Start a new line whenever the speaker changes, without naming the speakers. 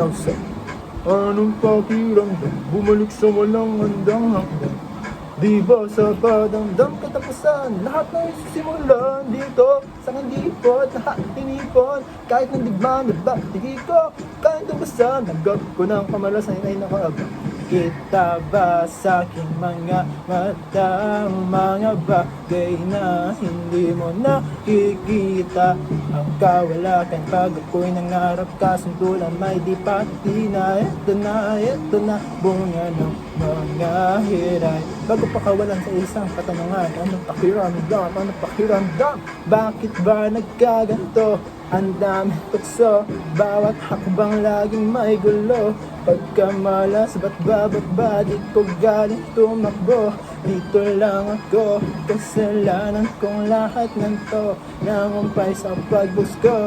Sa anong pakiramdam bumalik sa walang handang hakbang? Di ba sa padamdam katapusan lahat na isisimulan dito sa kandipot na tinipon kahit ng digmaan na batigi ko kahit tubasan hanggang ko ng kamalasan ay nakaabang. Kita ba sa aking mga mata ang mga bagay na hindi mo nakikita? Ang kawalakan pag ako'y nangarap kasuntulan may di pati na ito na bunga ng mga hiray. Bago pa kawalan sa isang katanungan, anong pakiramdam? Anong pakiramdam? Bakit ba nagkaganto? Ang dami tukso, bawat hakbang laging may gulo. Pagka malas, ba't bababa? Di ko galing tumakbo. Dito lang ako, kasalanan kong lahat ng to nangumpay sa pagbusko.